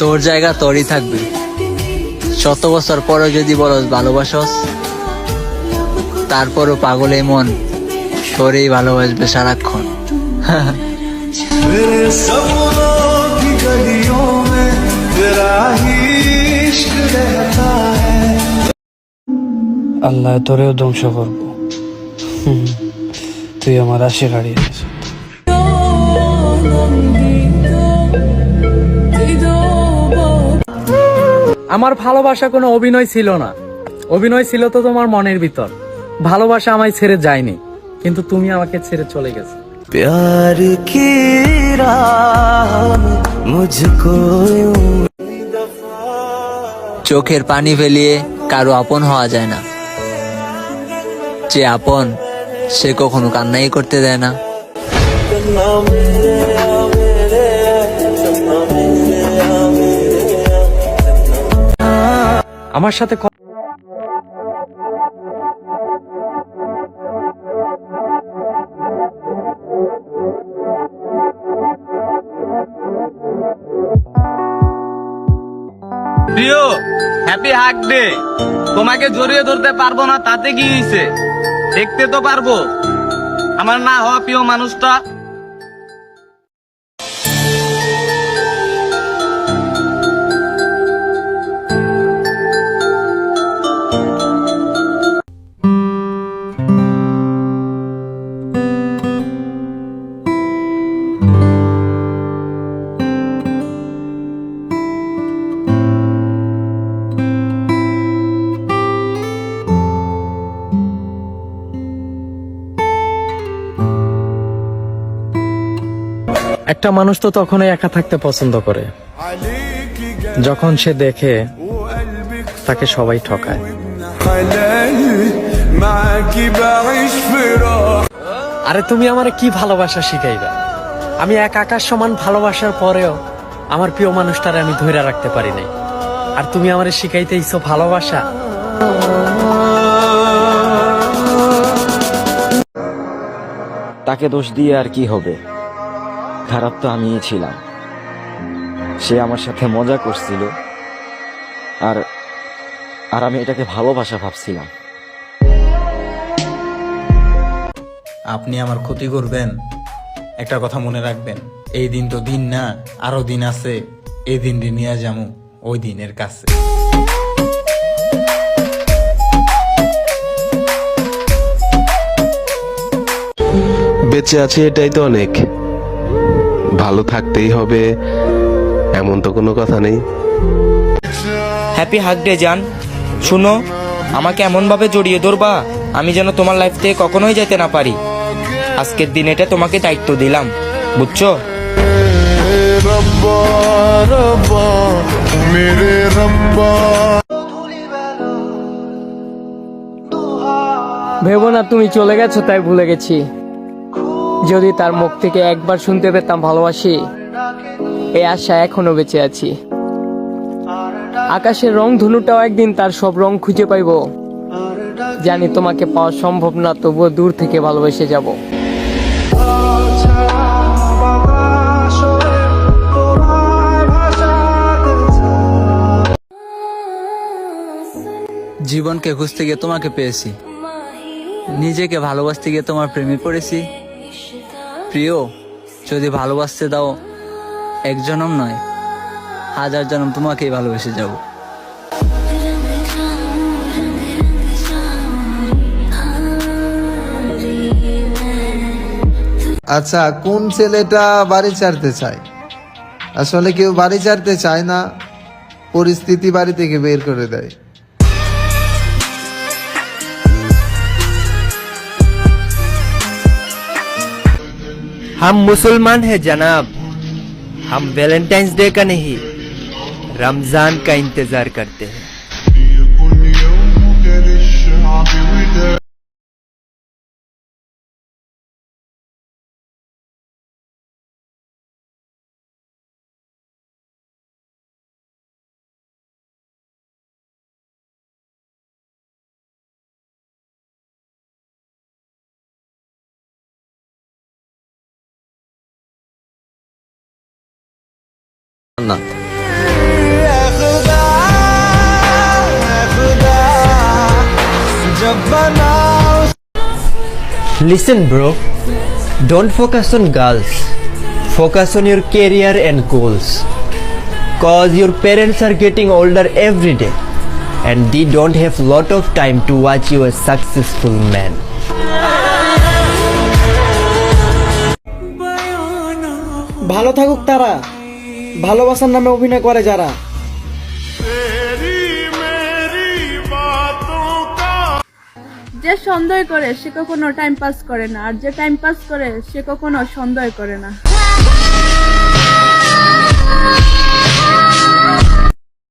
তোর জায়গা তোরই থাকবে। শত বছর পরে যদি বলস ভালোবাসস, তারপরও পাগল এই মন তোরেই ভালোবাসবে সারাক্ষণ। আল্লাহ তোরেও ধ্বংস করবো। তুই আমার আশে হারিয়ে দিস। আমার ভালোবাসা কোনো অভিনয় ছিল না, অভিনয় ছিল তো তোমার মনের ভিতর। ভালোবাসা আমায় ছেড়ে যায়নি, কিন্তু তুমি আমাকে ছেড়ে চলে গেছো। प्यार की राह मुझको চোখের পানি ফেলিয়ে কারো আপন হওয়া যায় না। যে আপন সে কখনো কান্নাই করতে দেয় না। আমার সাথে প্রিয়, হ্যাপি হাগ ডে। তোমাকে জড়িয়ে ধরতে পারবো না তাতে কি হয়েছে, দেখতে তো পারবো আমার না হওয়া প্রিয় মানুষটা। একটা মানুষ তো তখনই একা থাকতে পছন্দ করে যখন সে দেখে তাকে সবাই ঠকায়। আরে তুমি আমারে কি ভালোবাসা শিখাইবা? আমি এক আকাশ সমান ভালোবাসার পরেও আমার প্রিয় মানুষটারে আমি ধরে রাখতে পারি নাই, আর তুমি আমারে শিখাইতেইছো ভালোবাসা। তাকে দোষ দিয়ে আর কি হবে? খারাপ তো আমিই ছিলাম। সে আমার সাথে মজা করছিল, আর আর আমি এটাকে ভালোবাসা ভাবছিলাম। আপনি আমার ক্ষতি করবেন, একটা কথা মনে রাখবেন, এই দিন তো দিন না, আরো দিন আছে। এই দিন নিয়ে যাবো ওই দিনের কাছে। বেঁচে আছে এটাই তো অনেক। ভালো থাকতেই হবে এমন তো কোনো কথা নেই। হ্যাপি হাগ ডে জান। শুনো, আমাকে এমনভাবে জড়িয়ে ধরবা আমি যেন তোমার লাইফ থেকে কখনোই যেতে না পারি। আজকের দিন এটা তোমাকে দায়িত্ব দিলাম, বুঝছো? ভেবো না তুমি চলে গেছো তাই ভুলে গেছি। যদি তার মুখ থেকে একবার শুনতে পেতাম ভালোবাসি, এই আশা এখনো বেঁচে আছি। আকাশের রং ধনুটাও একদিন তার সব রং খুঁজে পাইব। জানি তোমাকে পাওয়া সম্ভব না, তবুও দূর থেকে ভালোবেসে যাব। জীবনকে খুঁজতে গিয়ে তোমাকে পেয়েছি, নিজেকে ভালোবাসতে গিয়ে তোমার প্রেমে পড়েছি। প্রিয়, যদি ভালোবাসতে দাও এক জনম নয়, 1000 জনম তোমাকেই ভালোবেসে যাব। আচ্ছা, কোন ছেলেটা বাড়ি ছাড়তে চায়? আসলে কেউ বাড়ি ছাড়তে চায় না, পরিস্থিতি বাড়ি থেকে বের করে দেয়। हम मुसलमान हैं जनाब, हम वैलेंटाइंस डे का नहीं रमजान का इंतजार करते हैं। না, Listen, bro. Don't focus on girls. Focus on your career and goals. Cause your parents are getting older every day, and they don't have lot of time to watch you a successful man. ভালো থাকুক তারা, ভালোবাসার নামে অভিনয় করে যারা। যে সন্দেহ করে সে কখনো টাইম পাস করে না, আর যে টাইম পাস করে সে কখনো সন্দেহ করে না।